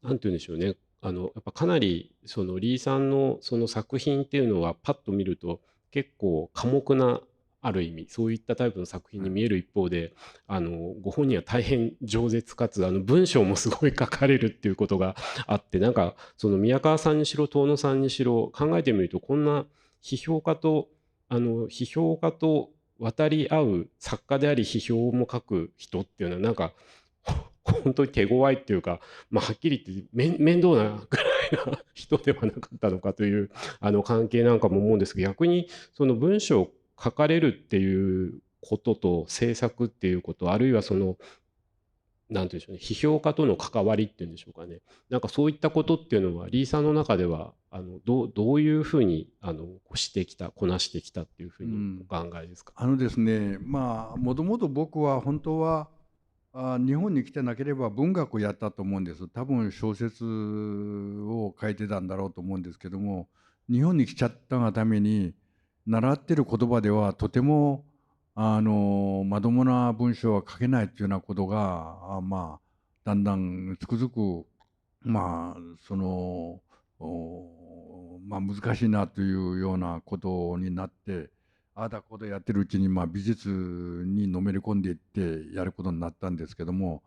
なんて言うんでしょうね、やっぱかなりそのリーさんのその作品っていうのはパッと見ると結構寡黙な、ある意味そういったタイプの作品はい。に見える一方で、ご本人は大変饒舌かつ文章もすごい書かれるっていうことがあって、なんかその宮川さんにしろ遠野さんにしろ考えてみると、こんな批評家と批評家と渡り合う作家であり批評も書く人っていうのはなんか本当に手強いっていうか、まあ、はっきり言って面倒なぐらいな人ではなかったのかという関係なんかも思うんですけど、逆にその文章を書かれるっていうことと制作っていうこと、あるいはそのなんていうんでしょうね、批評家との関わりっていうんでしょうかね、なんかそういったことっていうのはリーさんの中ではどういうふうにしてきたこなしてきたっていうふうにおうん。考えですか？ですね、もともと僕は本当は、日本に来てなければ文学をやったと思うんです。多分小説を書いてたんだろうと思うんですけども、日本に来ちゃったがために、習ってる言葉ではとても、まともな文章は書けないっていうようなことが、だんだんつくづく、まあ、その、難しいなというようなことになって、ああだこうだやってるうちに、美術にのめり込んでいってやることになったんですけども、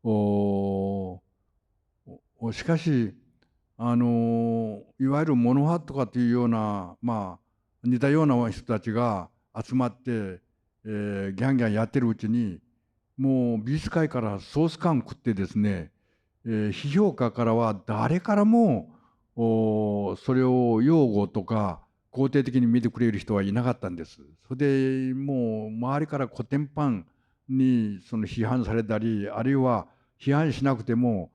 おしかし、いわゆるモノハとかっていうような、似たような人たちが集まって、ギャンギャンやってるうちに、もう美術界からソース感食ってですね、批評家からは誰からもそれを擁護とか肯定的に見てくれる人はいなかったんです。それでもう周りからコテンパンにその批判されたり、あるいは批判しなくても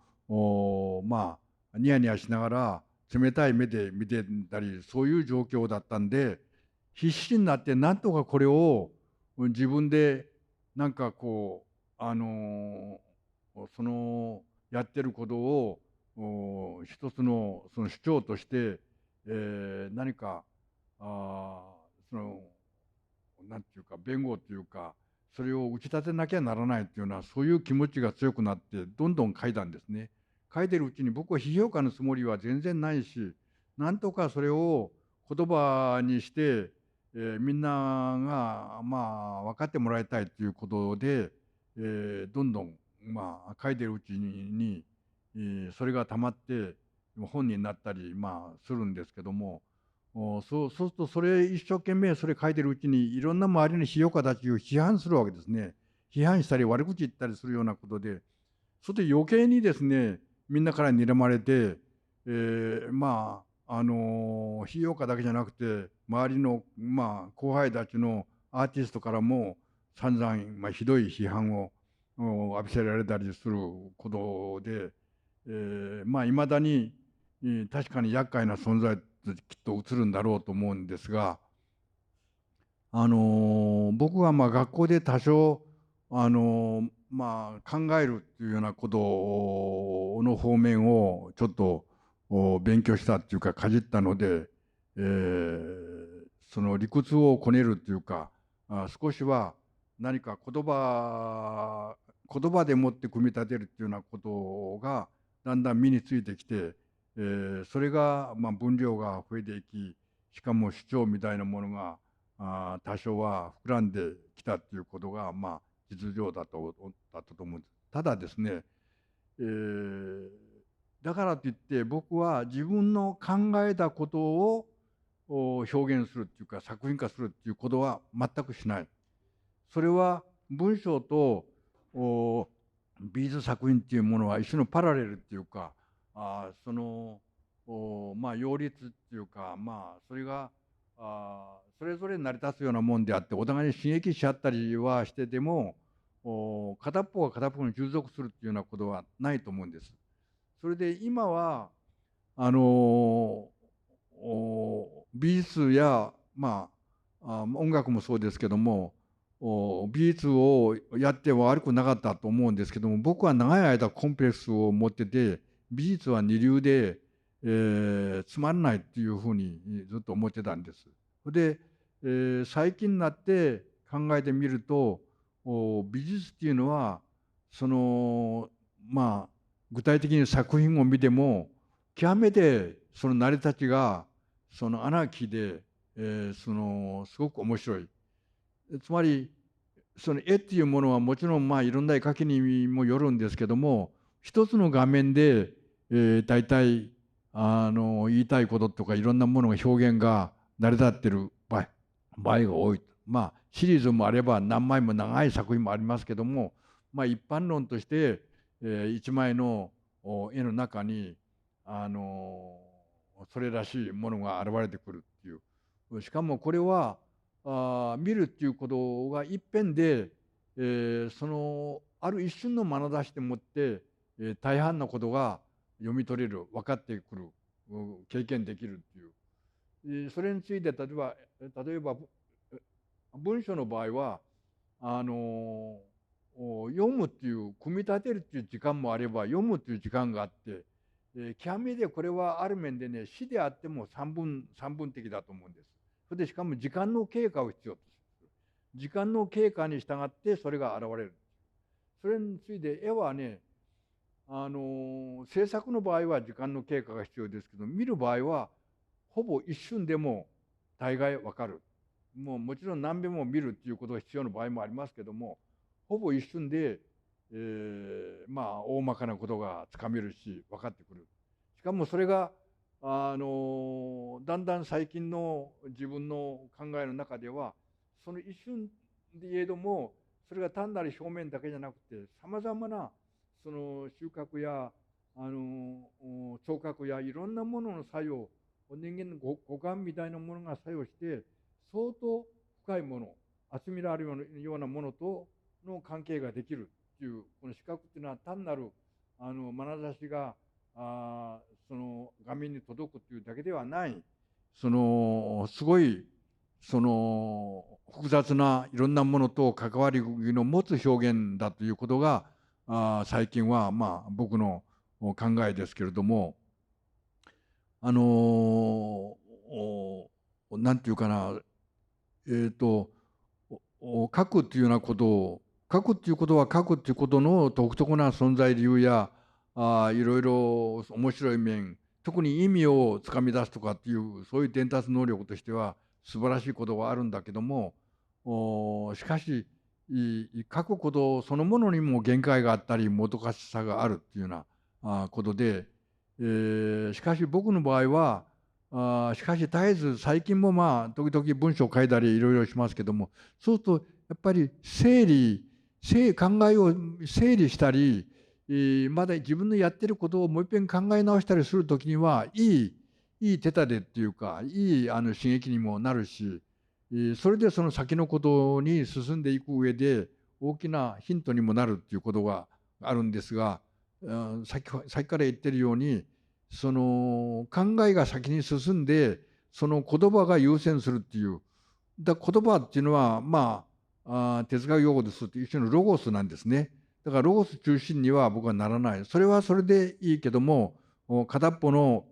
ニヤニヤしながら冷たい目で見てたり、そういう状況だったんで、必死になってなんとかこれを自分でなんかこうそのやってることを一つのその主張として、何かそのなんていうか弁護というか、それを打ち立てなきゃならないっていうような、そういう気持ちが強くなってどんどん書いたんですね。書いてるうちに僕は批評家のつもりは全然ないし、なんとかそれを言葉にして、みんなが分かってもらいたいということで、どんどん書いてるうちに、それがたまって本になったりするんですけども、そうするとそれ一生懸命それ書いてるうちにいろんな周りの批評家たちを批判するわけですね。批判したり悪口言ったりするようなことで、それで余計にですね、みんなから睨まれて、批評家だけじゃなくて、周りの、後輩たちのアーティストからも散々、ひどい批判を浴びせられたりすることで、いまだに、確かに厄介な存在ときっと映るんだろうと思うんですが、僕は学校で多少考えるっていうようなことの方面をちょっと勉強したっていうかかじったので、その理屈をこねるっていうか、少しは何か言葉でもって組み立てるっていうようなことがだんだん身についてきて、それが分量が増えていき、しかも主張みたいなものが多少は膨らんできたっていうことが、実情だったと思うんです。ただですね、えーだからといって僕は自分の考えたことを表現するっていうか作品化するっていうことは全くしない。それは文章とお美術作品っていうものは一種のパラレルっていうか、擁立っていうか、それがそれぞれ成り立つようなもんであって、お互いに刺激し合ったりはしてても、片っぽが片っぽに従属するっていうようなことはないと思うんです。それで今はあの美術や、音楽もそうですけども、美術をやっては悪くなかったと思うんですけども、僕は長い間コンプレックスを持ってて、美術は二流で、つまんないっていうふうにずっと思ってたんです。で、最近になって考えてみると、美術っていうのはそのまあ具体的に作品を見ても極めてその成り立ちがそのアナーキーで、すごく面白い。つまりその絵っていうものはもちろんいろんな絵描きにもよるんですけども、一つの画面で、大体言いたいこととかいろんなものが表現が成り立ってる場合が多い。シリーズもあれば何枚も長い作品もありますけども、一般論として、一枚の絵の中にそれらしいものが現れてくるっていう。しかもこれは見るっていうことが一遍で、そのある一瞬の眼差しでもって、大半のことが読み取れる、分かってくる、経験できるっていう。それについて例えば文章の場合は読むっていう組み立てるっていう時間もあれば読むっていう時間があって、極めてこれはある面でね、詩であっても三分的だと思うんです。それでしかも時間の経過を必要とする。時間の経過に従ってそれが現れる。それについて絵はね、制作の場合は時間の経過が必要ですけど、見る場合はほぼ一瞬でも大概わかる。もちろん何遍も見るっていうことが必要な場合もありますけども、ほぼ一瞬で、大まかなことがつかめるし分かってくる。しかもそれがだんだん最近の自分の考えの中では、その一瞬で言えども、それが単なる表面だけじゃなくて、さまざまなその収穫や聴覚やいろんなものの作用、人間の五感みたいなものが作用して相当深いもの、集められるようなものとの関係ができるっていう。この視覚っていうのは単なる眼差しがその画面に届くっていうだけではない、すごい複雑ないろんなものと関わりの持つ表現だということが最近は僕の考えですけれども、なんていうかな、書くっていうようなことを、書くっていうことは書くっていうことの独特な存在理由やいろいろ面白い面、特に意味をつかみ出すとかっていうそういう伝達能力としては素晴らしいことがあるんだけども、しかし書くことそのものにも限界があったりもどかしさがあるっていうようなことで、しかし僕の場合はしかし絶えず最近も時々文章を書いたりいろいろしますけども、そうするとやっぱり考えを整理したり、まだ自分のやってることをもう一遍考え直したりする時にいい手立てっていうか、いい刺激にもなるし、それでその先のことに進んでいく上で大きなヒントにもなるっていうことがあるんですが、さっきから言ってるように、その考えが先に進んでその言葉が優先するっていう。言葉っていうのは哲学用語ですと一種のロゴスなんですね。だからロゴス中心には僕はならない。それはそれでいいけども、片っぽの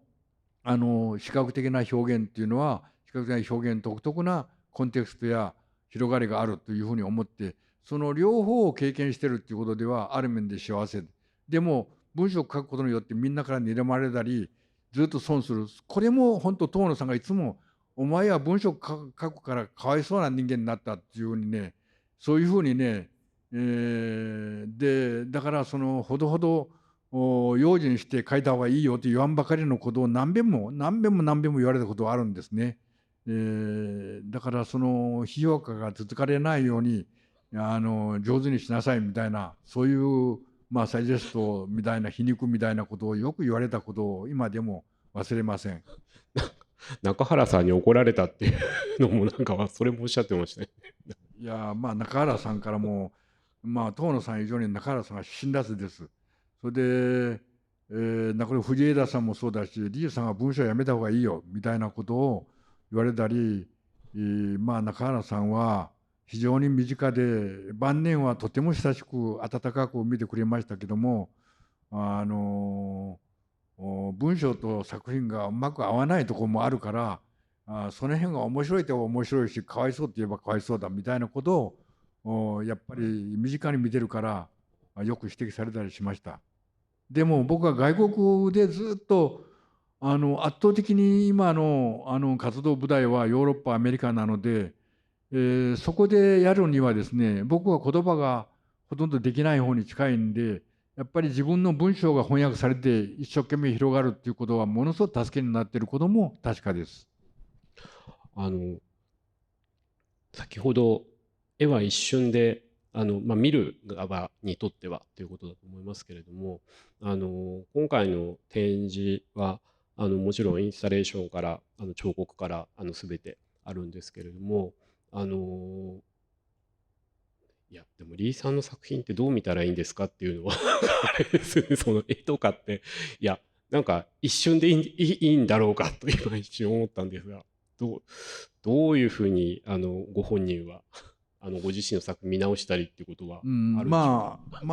視覚的な表現っていうのは視覚的な表現独特なコンテクストや広がりがあるというふうに思って、その両方を経験してるっていうことではある面で幸せでも、文章を書くことによってみんなから睨まれたりずっと損する。これも本当遠野さんがいつもお前は文章を書くからかわいそうな人間になったっていうふうにね、そういうふうにね、だからそのほどほど用心して書いた方がいいよと言わんばかりのことを何遍も言われたことがあるんですね。だからその批評家が続かれないように上手にしなさいみたいな、そういうサイジェストみたいな皮肉みたいなことをよく言われたことを今でも忘れません。中原さんに怒られたっていうのもなんかそれもおっしゃってましたね。いや中原さんからも遠野さん以上に中原さんが辛辣です。それで、これ藤枝さんもそうだし、リーさんが文章やめた方がいいよみたいなことを言われたり、中原さんは非常に身近で晩年はとても親しく温かく見てくれましたけども、文章と作品がうまく合わないところもあるから、その辺が面白いと面白いし、かわいそうって言えばかわいそうだみたいなことをやっぱり身近に見てるからよく指摘されたりしました。でも僕は外国でずっと圧倒的に今の活動舞台はヨーロッパ、アメリカなので、そこでやるにはですね、僕は言葉がほとんどできない方に近いんで、やっぱり自分の文章が翻訳されて一生懸命広がるっていうことはものすごく助けになっていることも確かです。あの先ほど絵は一瞬で見る側にとってはということだと思いますけれども、今回の展示はもちろんインスタレーションから彫刻から全てあるんですけれども、あのいやでもリーさんの作品ってどう見たらいいんですかっていうのはあれですね、その絵とかっていやなんか一瞬でいいんだろうかと今一瞬思ったんですが、どうどういうふうにご本人はご自身の作品見直したりっていうことはうん、あるんでしょう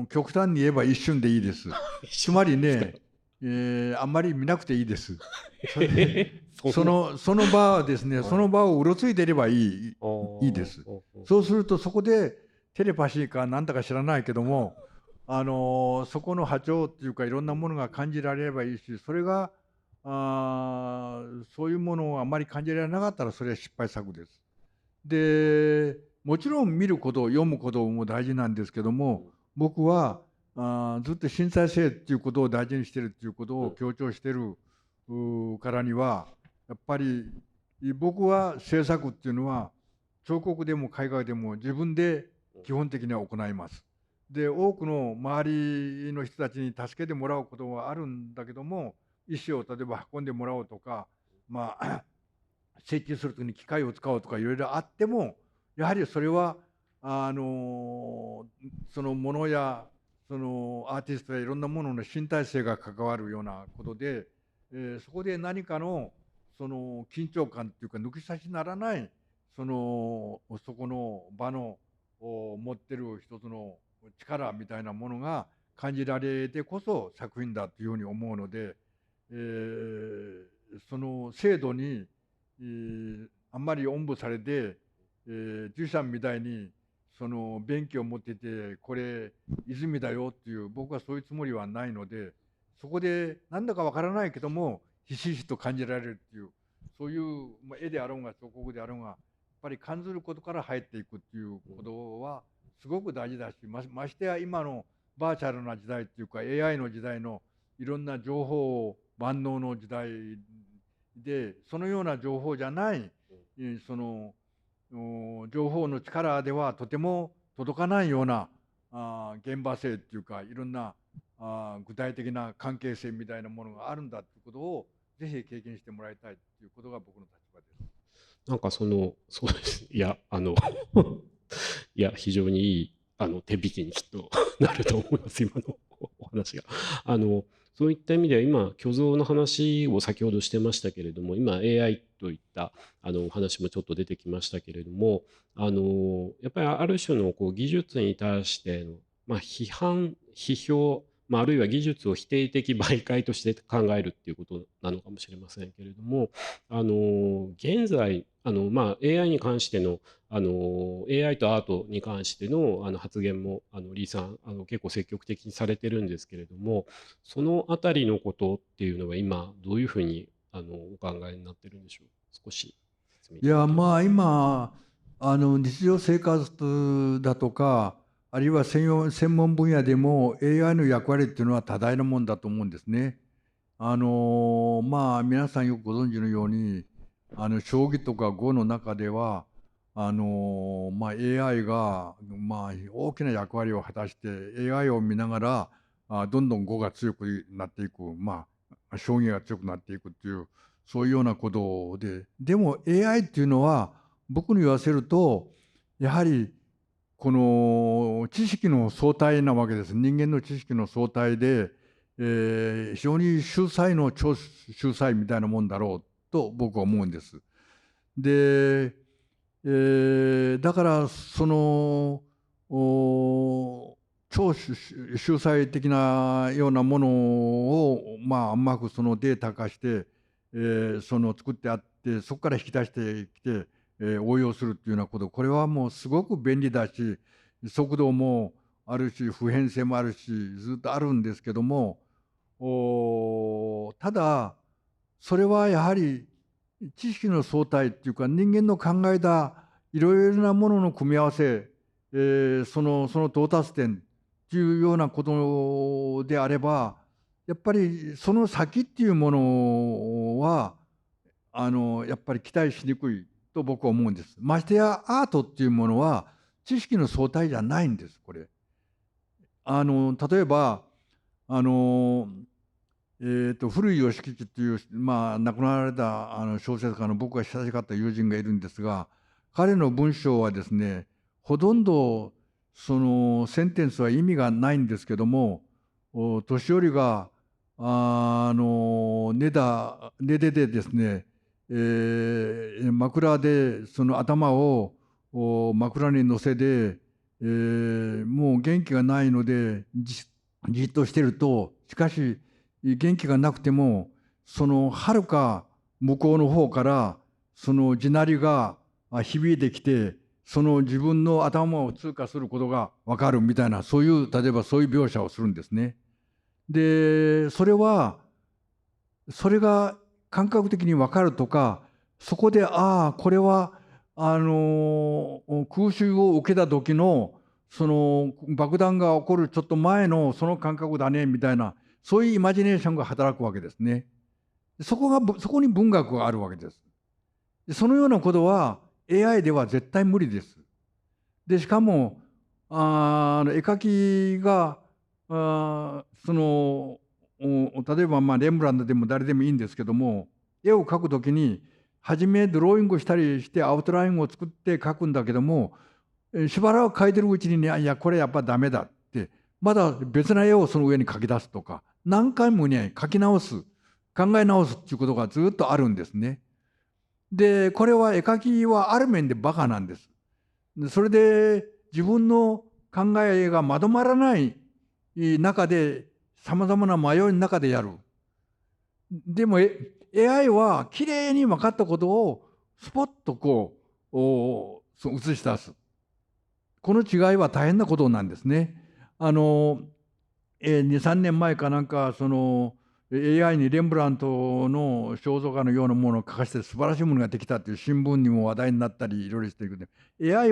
か？極端に言えば一瞬でいいです。一つまり瞬ですか？ね、あんまり見なくていいです。それで、そんな。その場はですね、そはい。の場をうろついていればああ、いいです。ほうほう。そうするとそこでテレパシーかなんだか知らないけども、そこの波長っていうかいろんなものが感じられればいいし、それがそういうものをあまり感じられなかったらそれは失敗作です。で、もちろん見ること、読むことも大事なんですけども、うん、僕はずっと身体性っていうことを大事にしてるっていうことうん、を強調してるからには、やっぱり僕は制作っていうのは彫刻でも絵画でも自分でうん、基本的には行います。で、多くの周りの人たちに助けてもらうことはあるんだけども、石を例えば運んでもらおうとか、まあ設置するときに機械を使おうとかいろいろあっても、やはりそれはそのものやそのアーティストやいろんなものの身体性が関わるようなことで、そこで何かのその緊張感っていうか抜き差しならないそこの場の持ってる一つの力みたいなものが感じられてこそ作品だというふうに思うので、その制度にあんまりおんぶされて、ジュシャンみたいにその便器を持っててこれ泉だよっていう僕はそういうつもりはないので、そこでなんだかわからないけどもひしひしと感じられるっていうそういう、絵であろうが彫刻であろうがやっぱり感じることから入っていくっていうことはすごく大事だし、ましてや今のバーチャルな時代っていうか AI の時代のいろんな情報万能の時代で、そのような情報じゃない、その情報の力ではとても届かないような現場性っていうかいろんな具体的な関係性みたいなものがあるんだっていうことをぜひ経験してもらいたいっていうことが僕の立場です。なんかそうです。いや、いや、非常にいい、手引きにきっとなると思います、今のお話が。あの、そういった意味では、今、虚像の話を先ほどしてましたけれども、今、AI といった、お話もちょっと出てきましたけれども、やっぱりある種のこう技術に対しての、批判、批評、あるいは技術を否定的媒介として考えるっていうことなのかもしれませんけれども、現在、AI に関してのAI とアートに関しての発言もリーさん結構積極的にされてるんですけれども、そのあたりのことっていうのは今どういうふうにお考えになってるんでしょう？少し説明いいや、ただけますか？今、日常生活だとか、あるいは専門分野でも AI の役割っていうのは多大なもんだと思うんですね。皆さんよくご存知のように、将棋とか碁の中では、AI が、大きな役割を果たして、AI を見ながら、どんどん碁が強くなっていく、将棋が強くなっていくっていう、そういうようなことで、でも AI っていうのは、僕に言わせると、やはり、この知識の総体なわけです。人間の知識の総体で、非常に秀才の超秀才みたいなもんだろうと僕は思うんです。で、だからその超秀才的なようなものを、うまくそのデータ化して、その作ってあってそこから引き出してきて、応用するっていうようなこと、これはもうすごく便利だし速度もあるし普遍性もあるしずっとあるんですけども、ただそれはやはり知識の相対っていうか、人間の考えたいろいろなものの組み合わせ、その到達点っていうようなことであれば、やっぱりその先っていうものはやっぱり期待しにくいと僕は思うんです。ましてやアートっていうものは知識の相対じゃないんです、これ。例えばあの古い吉吉っていう、亡くなられた小説家の僕が親しかった友人がいるんですが、彼の文章はですね、ほとんどそのセンテンスは意味がないんですけども、年寄りが寝出でですね、枕でその頭を枕に乗せて、もう元気がないのでじっとしてると、しかし元気がなくてもその遥か向こうの方からその地鳴りが響いてきて、その自分の頭を通過することが分かるみたいな、そういう例えばそういう描写をするんですね。でそれが感覚的に分かるとか、そこでこれは空襲を受けた時のその爆弾が起こるちょっと前のその感覚だねみたいな、そういうイマジネーションが働くわけですね。そこに文学があるわけです。そのようなことは AI では絶対無理です。でしかも絵描きが例えばレンブラントでも誰でもいいんですけども、絵を描くときに初めドローイングしたりしてアウトラインを作って描くんだけども、しばらく描いてるうちにね、いやこれやっぱダメだってまだ別な絵をその上に描き出すとか、何回もね描き直す、考え直すっていうことがずっとあるんですね。でこれは絵描きはある面でバカなんです。それで自分の考えがまとまらない中で、さまざまな迷いの中でやる。でもAI はきれいに分かったことをスポッと映し出す。この違いは大変なことなんですね。2、3年前かなんかAI にレンブラントの肖像画のようなものを描かせて素晴らしいものができたっていう新聞にも話題になったりいろいろしていくんで、 AI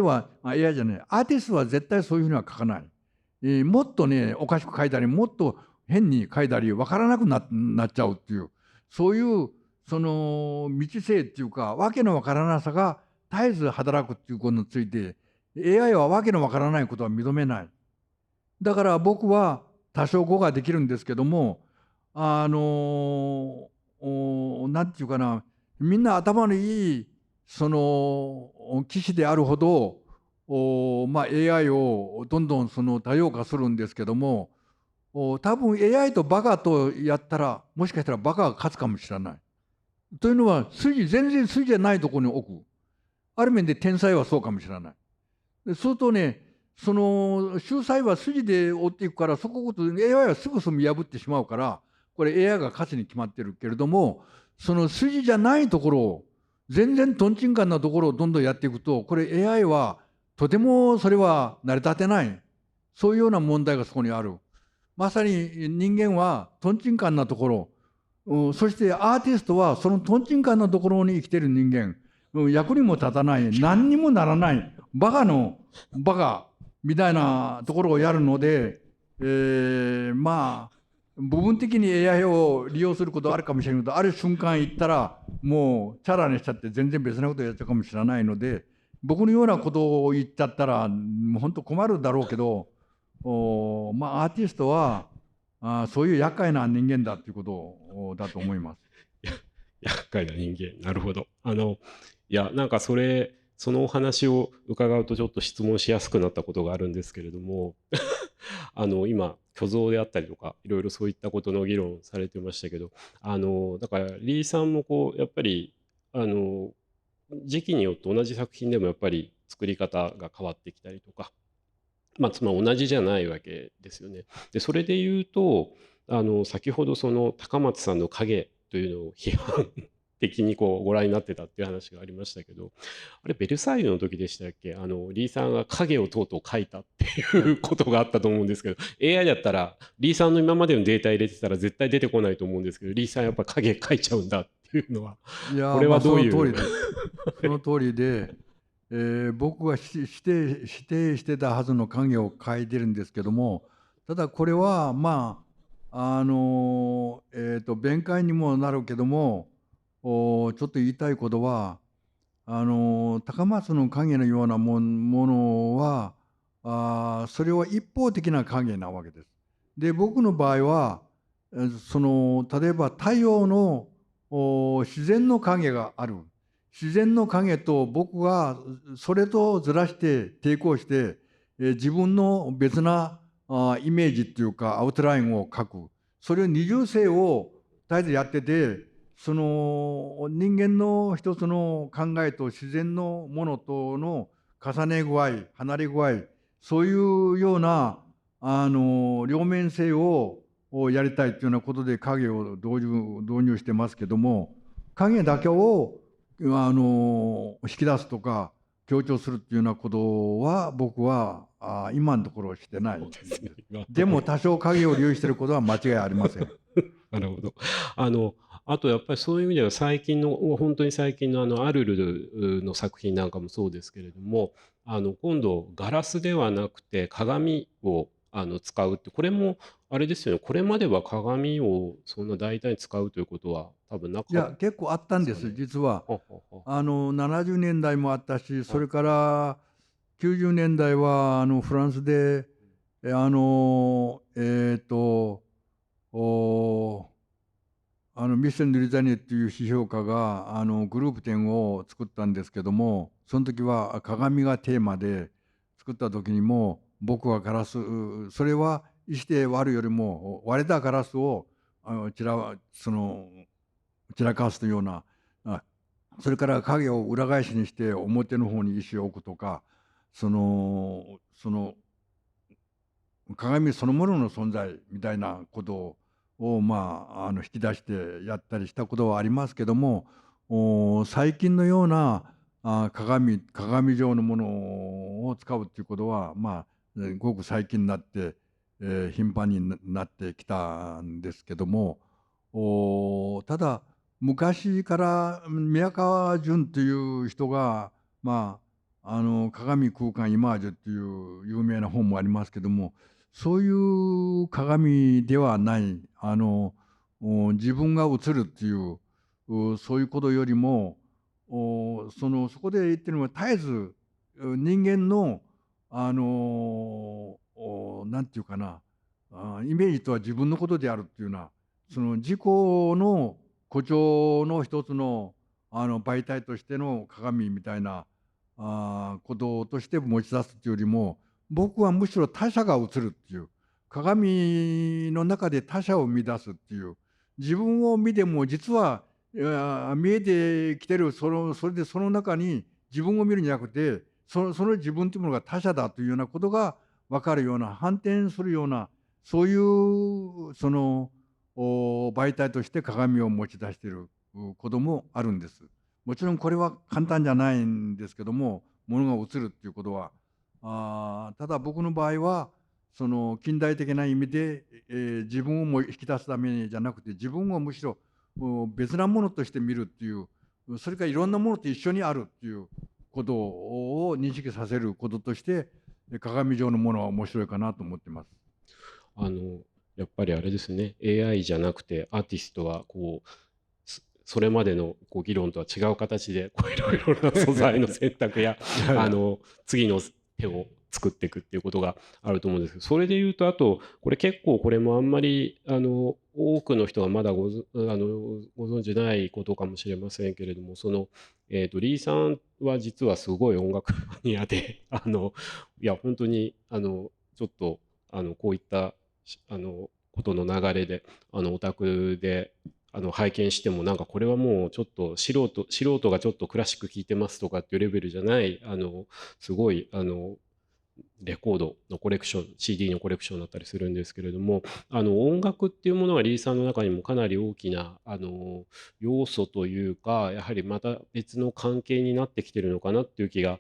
じゃない、アーティストは絶対そういうふうには描かない。もっとねおかしく描いたり、もっと変に描いたり分からなくなっちゃうっていう、そういうその未知性っていうか、わけのわからなさが絶えず働くっていうことについて AI はわけのわからないことは認めない。だから僕は多少語ができるんですけども、なんていうかな、みんな頭のいいその棋士であるほどAI をどんどん多様化するんですけども、多分 AI とバカとやったらもしかしたらバカが勝つかもしれない。というのは全然筋じゃないところに置く。ある面で天才はそうかもしれない。そうするとね、その秀才は筋で追っていくから、そここそ AI はすぐ見破ってしまうから、これ AI が勝つに決まってるけれども、その筋じゃないところを、全然とんちんかんなところをどんどんやっていくと、これ AI はとてもそれは成り立てない、そういうような問題がそこにある。まさに人間はとんちんかんなところ、そしてアーティストはそのとんちんかんなところに生きてる人間、役にも立たない、何にもならないバカのバカみたいなところをやるので、部分的に AI を利用することはあるかもしれないけど、ある瞬間行ったらもうチャラにしちゃって全然別なことをやっちゃうかもしれないので、僕のようなことを言っちゃったらもう本当困るだろうけど、アーティストはそういう厄介な人間だということだと思います。厄介な人間、なるほど。いや、なんかそのお話を伺うとちょっと質問しやすくなったことがあるんですけれども今虚像であったりとかいろいろそういったことの議論されてましたけど、だからリーさんもやっぱり時期によって同じ作品でもやっぱり作り方が変わってきたりとか、つまり同じじゃないわけですよね。でそれで言うと先ほどその高松さんの影というのを批判って的にこうご覧になってたっていう話がありましたけど、あれベルサイユの時でしたっけ、リーさんが影をとうとう描いたってはい。いうことがあったと思うんですけど、AI だったらリーさんの今までのデータ入れてたら絶対出てこないと思うんですけど、リーさんやっぱ影描いちゃうんだっていうのは、いやー、これはそのどういう。通りです。その通りで、僕が指定してたはずの影を描いてるんですけども、ただこれは弁解にもなるけども、ちょっと言いたいことは、高松の影のようなものは、それは一方的な影なわけです。で、僕の場合は、例えば太陽の自然の影がある。自然の影と僕がそれとずらして抵抗して、自分の別なイメージっていうかアウトラインを描く。それを二重性を絶えずやってて、その人間の一つの考えと自然のものとの重ね具合、離れ具合、そういうような両面性をやりたいというようなことで影を導入してますけども、影だけを引き出すとか強調するっていうようなことは僕は今のところしてないそうですね、です。今のところ。でも多少影を流していることは間違いありません。なるほど。あの、あとやっぱりそういう意味では最近の、本当に最近のアルルの作品なんかもそうですけれども、今度ガラスではなくて鏡を使うって、これもあれですよね、これまでは鏡をそんな大胆に使うということは多分なかったでいや、結構あったんです、すかね。実は。ははは70年代もあったし、そは。れから90年代はフランスで、えあの、えっと、おミッシェル・ヌリザニエっていう批評家がグループ展を作ったんですけども、その時は鏡がテーマで作った時にも、僕はガラス、それは石で割るよりも割れたガラスをあの散らその散らかすというような、あそれから影を裏返しにして表の方に石を置くとか、その鏡そのものの存在みたいなことを、引き出してやったりしたことはありますけども、最近のような鏡状のものを使うっていうことは、ごく最近になって、頻繁になってきたんですけども、ただ昔から宮川淳という人が、鏡空間イマージュっていう有名な本もありますけども、そういう鏡ではない、自分が映るっていう、そういうことよりも、そこで言ってるのは絶えず人間の、なんていうかな、イメージとは自分のことであるっていうような、その自己の誇張の一つの、媒体としての鏡みたいなこととして持ち出すっていうよりも、僕はむしろ他者が映るっていう、鏡の中で他者を見出すっていう、自分を見ても実は見えてきてる、それでその中に自分を見るんじゃなくて、その自分というものが他者だというようなことが分かるような、反転するような、そういう媒体として鏡を持ち出していることもあるんです。もちろんこれは簡単じゃないんですけども、ものが映るっていうことは。ただ僕の場合は、その近代的な意味で、自分をも引き出すためじゃなくて、自分をむしろ別なものとして見るっていう、それからいろんなものと一緒にあるっていうことを認識させることとして、鏡状のものは面白いかなと思ってます。あの、やっぱりあれですね、AI じゃなくてアーティストはこう、それまでのこう議論とは違う形でこういろいろな素材の選択やいやいや、次の手を作っていくっていうことがあると思うんですけど、それで言うと、あとこれ結構これもあんまり多くの人はまだご存じないことかもしれませんけれども、リーさんは実はすごい音楽マニアでいや本当にちょっとこういったことの流れでオタクで拝見しても、なんかこれはもうちょっと素人がちょっとクラシック聴いてますとかっていうレベルじゃない、すごいレコードのコレクション、CD のコレクションだったりするんですけれども、音楽っていうものがリーさんの中にもかなり大きな要素というか、やはりまた別の関係になってきてるのかなっていう気が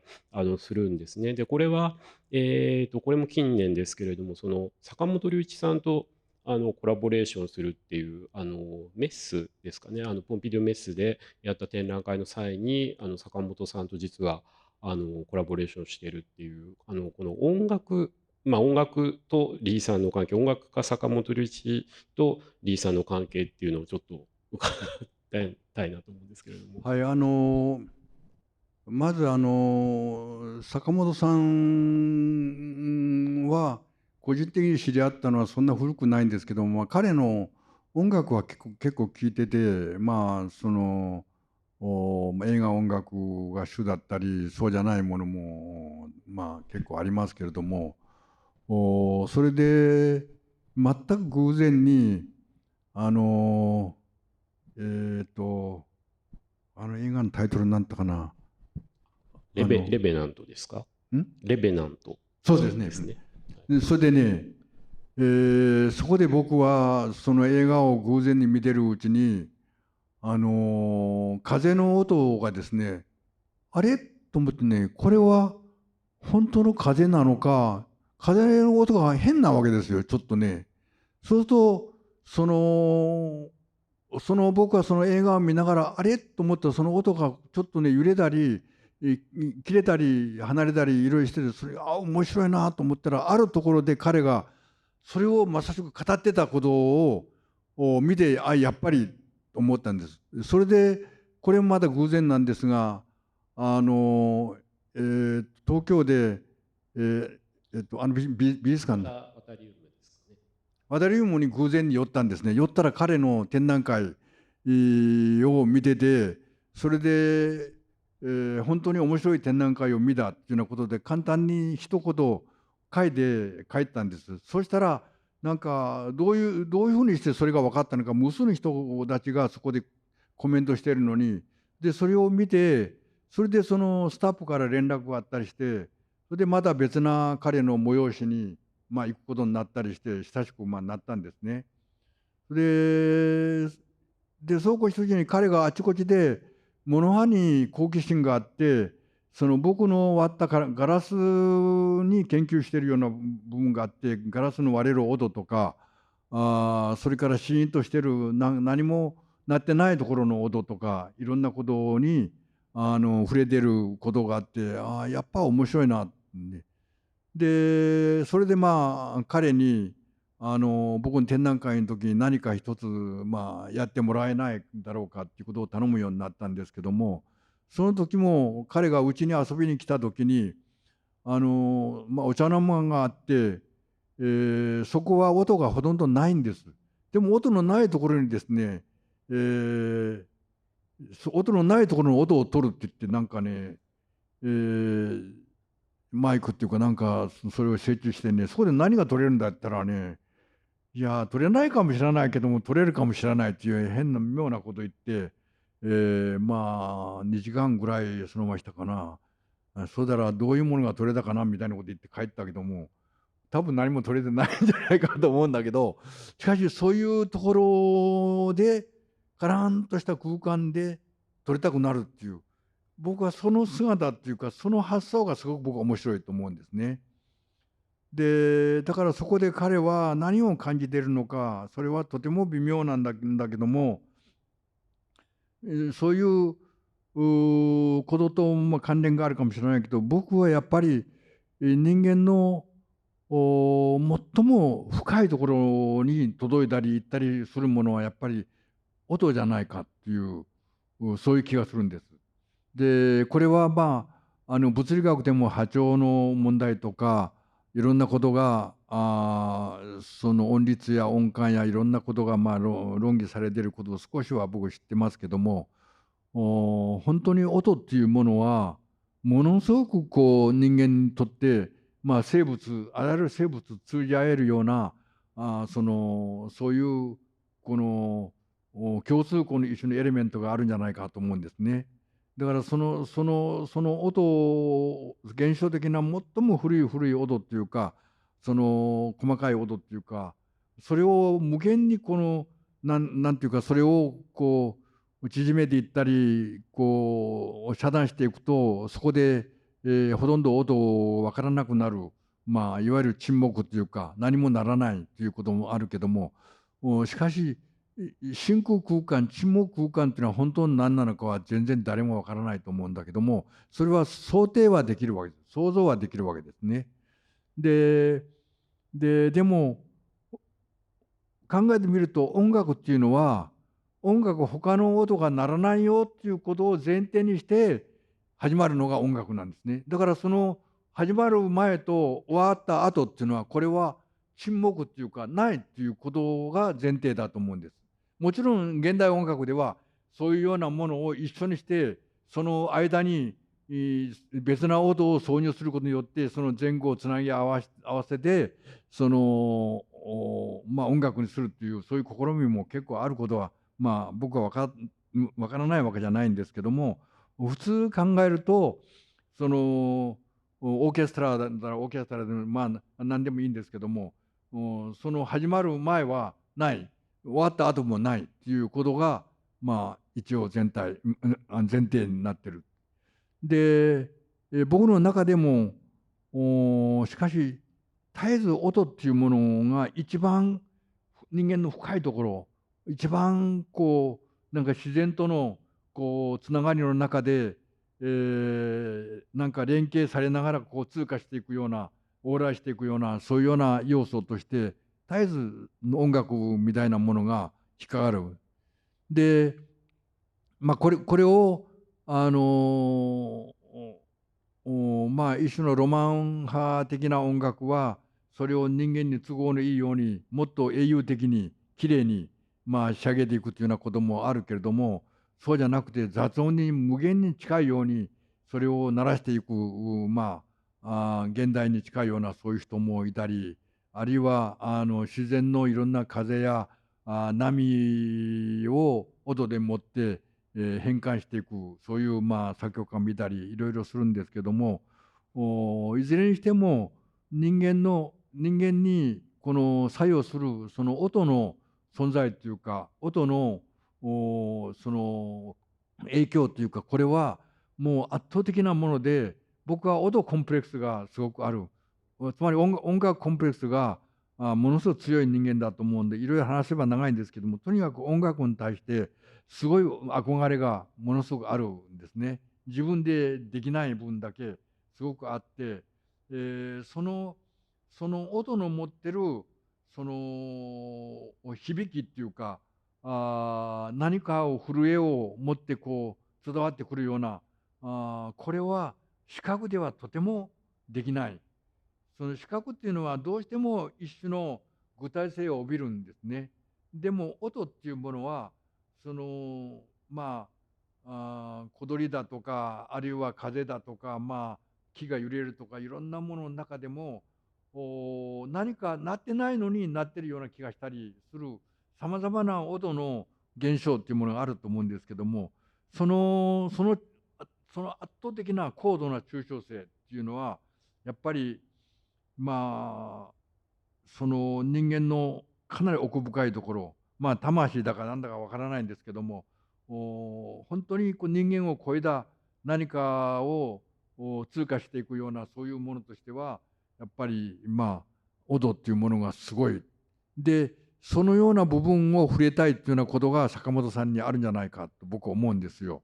するんですね。で、これは、これも近年ですけれども、その坂本龍一さんとコラボレーションするっていうメッスですかね、ポンピドゥメッスでやった展覧会の際に坂本さんと実はコラボレーションしてるっていうこの音楽、まあ、音楽とリーさんの関係、音楽家坂本龍一とリーさんの関係っていうのをちょっと伺いたいなと思うんですけれども。はい、まず坂本さんは個人的に知り合ったのはそんな古くないんですけども、まあ、彼の音楽は結構聴いてて、まあ映画音楽が主だったりそうじゃないものもまあ結構ありますけれども、それで全く偶然にあの映画のタイトルなんだかな。レベナントですか？んレベナントそうですね。ですね。でそれでね、そこで僕はその映画を偶然に見てるうちに、風の音がですね、あれと思ってね、これは本当の風なのか、風の音が変なわけですよ、ちょっとね。そうすると、僕はその映画を見ながら、あれと思ったらその音がちょっとね、揺れたり、切れたり離れたりいろいろしてて、それ面白いなと思ったら、あるところで彼がそれをまさしく語ってたことを見て、やっぱりと思ったんです。それでこれもまだ偶然なんですが、東京で、美術館のワタリウムですかね。ワタリウムに偶然に寄ったんですね。寄ったら彼の展覧会を見てて、それで、本当に面白い展覧会を見たっていうようなことで簡単に一言書いて帰ったんです。そしたらなんかどういうふうにしてそれが分かったのか、無数の人たちがそこでコメントしているのに、でそれを見て、それでそのスタッフから連絡があったりして、それでまた別な彼の催しに行くことになったりして親しくなったんですね。で、そうこうしてるうちに彼があちこちで物派に好奇心があって、その僕の割ったからガラスに研究しているような部分があって、ガラスの割れる音とか、それからシーンとしてる何もなってないところの音とか、いろんなことに触れてることがあって、やっぱ面白いなって。で、それで彼に僕の展覧会の時に何か一つやってもらえないだろうかっていうことを頼むようになったんですけども、その時も彼がうちに遊びに来た時にお茶の間があって、そこは音がほとんどないんです。でも音のないところにですね、音のないところの音を取るって言ってなんかね、えーマイクっていうかなんかそれを設置してね、そこで何が取れるんだったらね、いや取れないかもしれないけども取れるかもしれないっていう変な妙なこと言って、2時間ぐらいそのまましたかな。そうだらどういうものが取れたかなみたいなこと言って帰ったけども、多分何も取れてないんじゃないかと思うんだけど、しかしそういうところでカランとした空間で撮りたくなるっていう、僕はその姿っていうかその発想がすごく僕は面白いと思うんですね。でだからそこで彼は何を感じているのか、それはとても微妙なんだけども、そういうことと関連があるかもしれないけど、僕はやっぱり人間の最も深いところに届いたり行ったりするものはやっぱり音じゃないかっていうそういう気がするんです。でこれは物理学でも波長の問題とかいろんなことがその音律や音感やいろんなことが論議されていることを少しは僕知ってますけども、本当に音っていうものはものすごくこう人間にとって、生物あらゆる生物通じ合えるようなそういうこの共通項の一種のエレメントがあるんじゃないかと思うんですね。だからその音を現象的な最も古い音っていうか、その細かい音っていうか、それを無限になんていうか、それをこう縮めていったりこう遮断していくと、そこで、ほとんど音わからなくなる、まあいわゆる沈黙っていうか、何もならないっていうこともあるけども、しかし真空空間、沈黙空間っていうのは本当に何なのかは全然誰もわからないと思うんだけども、それは想定はできるわけです。想像はできるわけですね。で、でも考えてみると、音楽っていうのは、音楽他の音が鳴らないよっていうことを前提にして始まるのが音楽なんですね。だからその始まる前と終わった後っていうのは、これは沈黙っていうかないっていうことが前提だと思うんです。もちろん現代音楽ではそういうようなものを一緒にして、その間に別な音を挿入することによって、その前後をつなぎ合わせて、まあ、音楽にするっていう、そういう試みも結構あることは、まあ、僕はわからないわけじゃないんですけども、普通考えると、そのオーケストラだったらオーケストラでも、まあ、何でもいいんですけども、その始まる前はない、終わった後もないっていうことが、まあ、一応前提になってる。で、僕の中でも、しかし絶えず音っていうものが一番人間の深いところ、一番なんか自然とのつながりの中で、なんか連携されながら通過していくような、往来していくような、そういうような要素として絶えずの音楽みたいなものが引っかかる。で、まあ、これをまあ一種のロマン派的な音楽は、それを人間に都合のいいようにもっと英雄的に綺麗にまあ仕上げていくというようなこともあるけれども、そうじゃなくて雑音に無限に近いようにそれを鳴らしていく、ま現代に近いようなそういう人もいたり、あるいは自然のいろんな風や波を音でもって、変換していく、そういうまあ作曲家もいたりいろいろするんですけども、いずれにしても人間にこの作用するその音の存在っていうか、音のその影響というか、これはもう圧倒的なもので、僕は音コンプレックスがすごくある。つまり音楽コンプレックスがものすごく強い人間だと思うんで、いろいろ話せば長いんですけども、とにかく音楽に対してすごい憧れがものすごくあるんですね。自分でできない分だけすごくあって、その音の持ってるその響きっていうか、何かを震えを持って伝わってくるような、これは視覚ではとてもできない。その視覚っていうのはどうしても一種の具体性を帯びるんですね。でも音っていうものは、そのま小鳥だとか、あるいは風だとか、木が揺れるとか、いろんなものの中でも何か鳴ってないのに鳴ってるような気がしたりする、さまざまな音の現象っていうものがあると思うんですけども、そのそのその圧倒的な高度な抽象性っていうのは、やっぱりまあ、その人間のかなり奥深いところ、魂だかなんだかわからないんですけども、本当に人間を超えた何かを通過していくようなそういうものとしては、やっぱり音っていうものがすごい。で、そのような部分を触れたいっていうようなことが坂本さんにあるんじゃないかと僕は思うんですよ。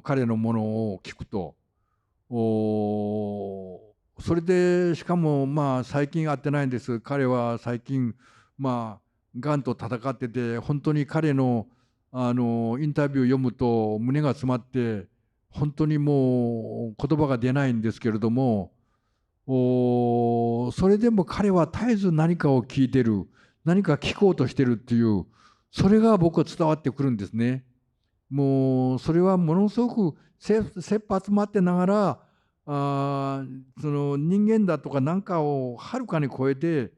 彼のものを聞くと。それでしかも最近会ってないんです。彼は最近がんと闘ってて、本当に彼のインタビューを読むと胸が詰まって、本当にもう言葉が出ないんですけれども、それでも彼は絶えず何かを聞いてる、何か聞こうとしてるっていう、それが僕は伝わってくるんですね。もうそれはものすごく切羽詰まってながら、その人間だとか何かをはるかに超えて、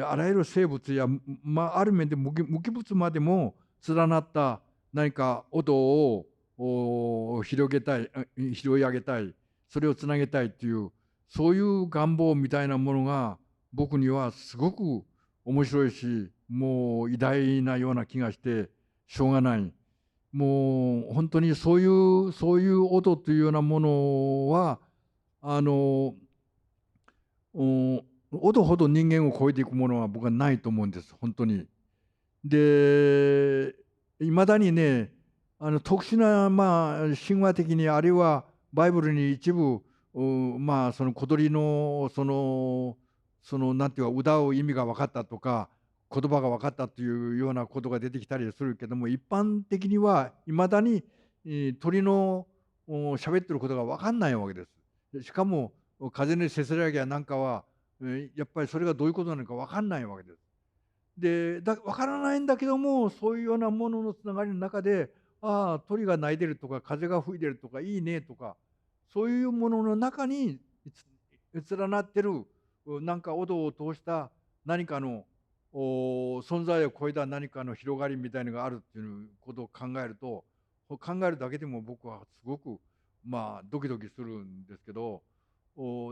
あらゆる生物や、ある面で無機物までも連なった何か音を広げたい、拾い上げたい、それをつなげたいっていう、そういう願望みたいなものが僕にはすごく面白いし、もう偉大なような気がしてしょうがない。もう本当にそういう音というようなものは、あの、お音ほど人間を超えていくものは僕はないと思うんです、本当に。で、いまだにね、特殊な、神話的に、あるいはバイブルに一部、その小鳥の、なんていうか、歌う意味が分かったとか、言葉が分かったというようなことが出てきたりするけども、一般的にはいまだに、鳥の、喋ってることが分かんないわけです。で、しかも、風のせせらぎやなんかは、やっぱりそれがどういうことなのか分かんないわけです。で、分からないんだけども、そういうようなもののつながりの中で、ああ、鳥が鳴いてるとか、風が吹いてるとか、いいねとか、そういうものの中に、連なってる、なんか音を通した何かの、存在を超えた何かの広がりみたいのがあるっていうことを考えると、考えるだけでも僕はすごく、ドキドキするんですけど、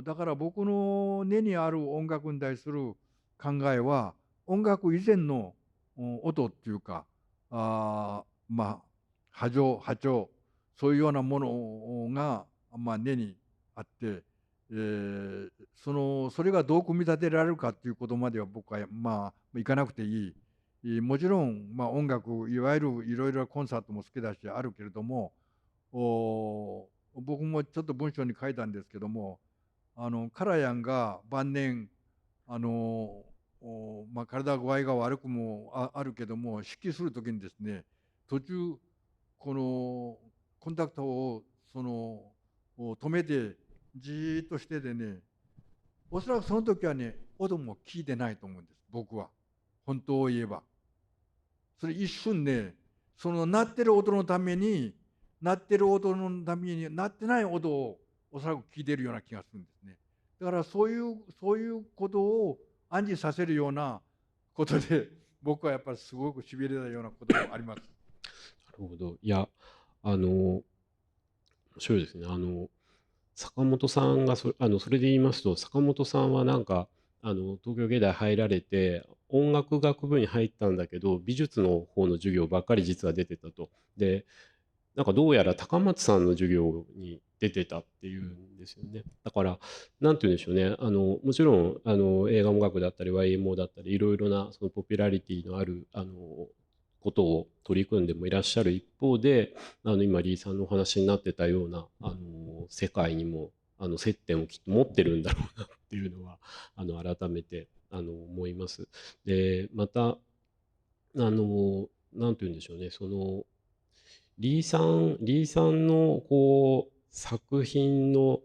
だから僕の根にある音楽に対する考えは、音楽以前の音っていうか、波長、そういうようなものが、根にあって、それがどう組み立てられるかっていうことまでは僕は、いかなくていい。もちろん、音楽、いわゆるいろいろなコンサートも好きだしあるけれども、僕もちょっと文章に書いたんですけども、カラヤンが晩年、あの、体具合が悪くもあるけども、指揮する時にですね、途中、このコンタクトを止めて、じーっとしてでね、おそらくその時はね、音も聞いてないと思うんです、僕は。本当を言えば。それ一瞬ね、その鳴ってる音のために、鳴ってる音のために、鳴ってない音をおそらく聞いてるような気がするんですね。だからそういうことを暗示させるようなことで、僕はやっぱりすごくしびれたようなこともあります。なるほど。いや、面白いですね。坂本さんがそれで言いますと、坂本さんはなんか、東京芸大入られて、音楽学部に入ったんだけど、美術の方の授業ばっかり実は出てたと。で、なんかどうやら高松さんの授業に出てたっていうんですよね。だから、なんて言うんでしょうね。もちろん、映画音楽だったり、YMO だったり、いろいろなそのポピュラリティのある、ことを取り組んでもいらっしゃる一方で、今、リーさんのお話になってたような、世界にも、接点をきっと持ってるんだろうなっていうのは、改めて、思います。で、また、なんて言うんでしょうね。リーさんのこう作品の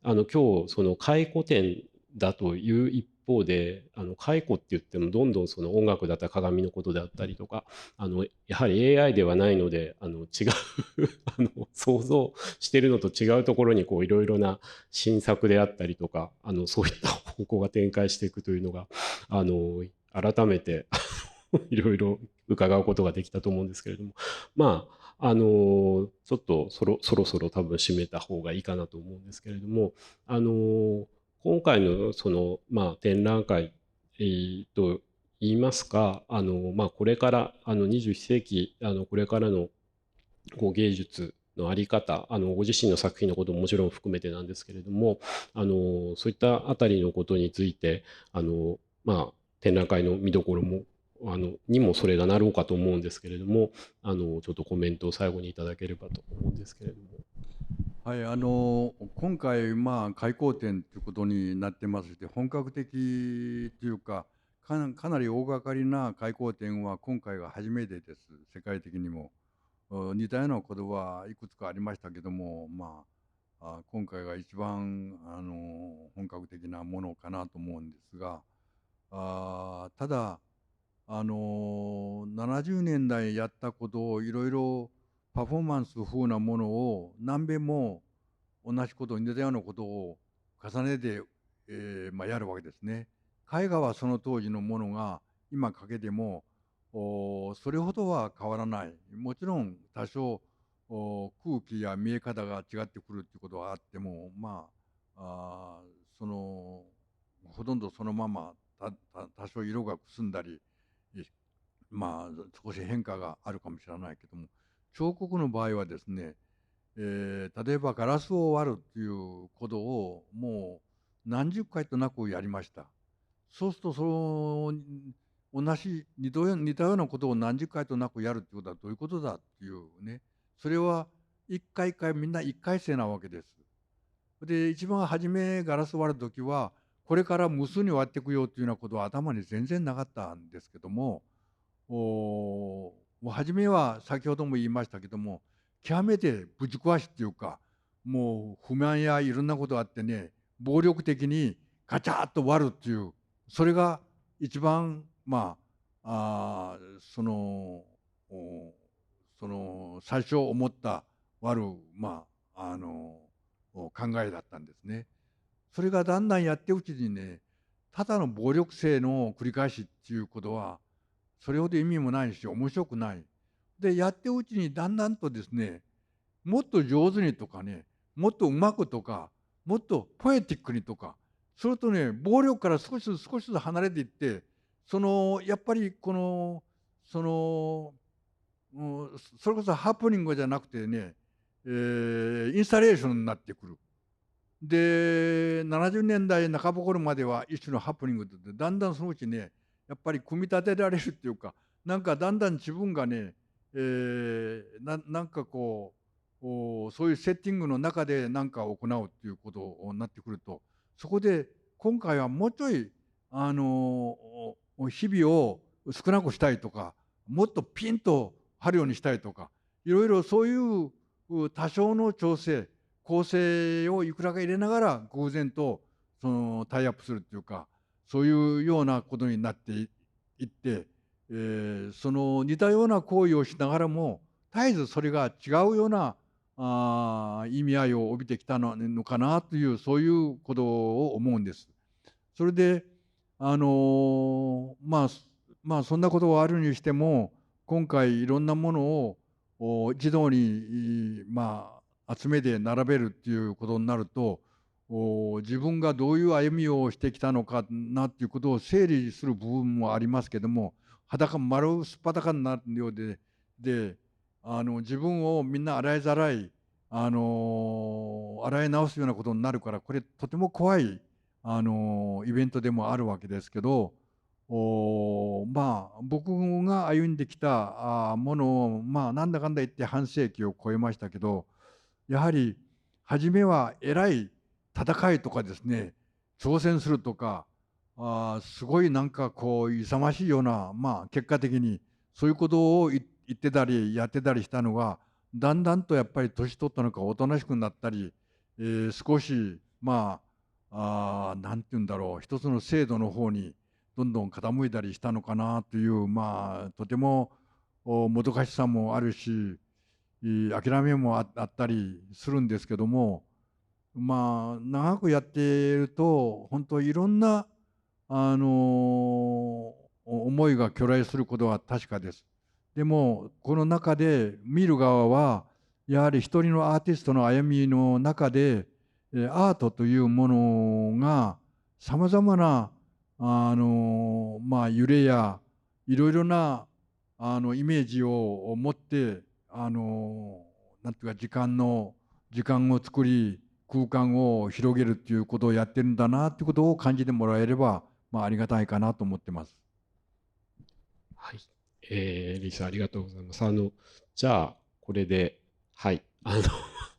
今日その回顧展だという一方で回顧って言ってもどんどんその音楽だったら鏡のことであったりとかやはり AI ではないので違う想像してるのと違うところにこういろいろな新作であったりとかそういった方向が展開していくというのがあの改めていろいろ伺うことができたと思うんですけれども、ちょっとそろそろ多分締めた方がいいかなと思うんですけれども、あの、今回の展覧会、と言いますか、これから21世紀、これからのこう芸術のあり方、ご自身の作品のことももちろん含めてなんですけれども、そういったあたりのことについて、展覧会の見どころもにもそれがなろうかと思うんですけれども、ちょっとコメントを最後にいただければと思うんですけれども。はい、今回、開講展ということになってまして、本格的というか、かなり大掛かりな開講展は今回が初めてです、世界的にも。似たようなことはいくつかありましたけども、今回が一番、本格的なものかなと思うんですが、ただ、70年代やったことをいろいろパフォーマンス風なものを何べんも同じこと似たようなことを重ねて、やるわけですね。絵画はその当時のものが今描けてもそれほどは変わらない。もちろん多少空気や見え方が違ってくるっていうことはあっても、そのほとんどそのまま多少色がくすんだり、い少し変化があるかもしれないけども、彫刻の場合はですね、例えばガラスを割るっていうことをもう何十回となくやりました。そうすると同じ似たようなことを何十回となくやるっていうことはどういうことだっていうね、それは一回一回みんな一回生なわけです。で一番初めガラス割る時はこれから無数に割っていくよっていうようなことは頭に全然なかったんですけども、もう初めは先ほども言いましたけども、極めてぶち壊しっていうか、もう不満やいろんなことがあってね、暴力的にガチャッと割るっていう、それが一番その最初思った割る考えだったんですね。それがだんだんやってるうちにね、ただの暴力性の繰り返しっていうことはそれほど意味もないし面白くない。でやってるうちにだんだんとですね、もっと上手にとかね、もっとうまくとか、もっとポエティックにとか、それとね、暴力から少しずつ離れていって、やっぱりその、うん、それこそハプニングじゃなくてね、インスタレーションになってくる。で、70年代半ば頃までは一種のハプニングで、だんだんそのうちね、やっぱり組み立てられるっていうか、なんかだんだん自分がね、なんかそういうセッティングの中で何かを行うっていうことになってくると、そこで今回はもうちょい、日々を少なくしたいとか、もっとピンと張るようにしたいとか、いろいろそういう多少の調整、構成をいくらか入れながら偶然とタイアップするっていうか、そういうようなことになっていって、その似たような行為をしながらも絶えずそれが違うような意味合いを帯びてきたのかなという、そういうことを思うんです。それでそんなことはあるにしても、今回いろんなものを一堂に集めて並べるっていうことになると、自分がどういう歩みをしてきたのかなっていうことを整理する部分もありますけども、丸すっぱだかになるようで、自分をみんな洗いざらい、洗い直すようなことになるから、これとても怖いイベントでもあるわけですけど、僕が歩んできたものを、なんだかんだ言って半世紀を超えましたけど、やはり初めはえらい戦いとかですね、挑戦するとか、すごいなんか勇ましいような、結果的にそういうことを言ってたりやってたりしたのが、だんだんとやっぱり年取ったのかおとなしくなったり、少しなんて言うんだろう、一つの制度の方にどんどん傾いたりしたのかなという、とてももどかしさもあるし、諦めもあったりするんですけども、長くやっていると本当いろんな、思いが去来することは確かです。でもこの中で見る側はやはり一人のアーティストの歩みの中でアートというものがさまざまな揺れやいろいろなイメージを持ってなんていうか時間を作り空間を広げるっていうことをやってるんだなっていうことを感じてもらえれば、ありがたいかなと思ってます。はい。リーさんありがとうございます。じゃあ、これで、はい、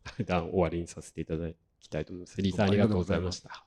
対談終わりにさせていただきたいと思います。リーさんありがとうございました。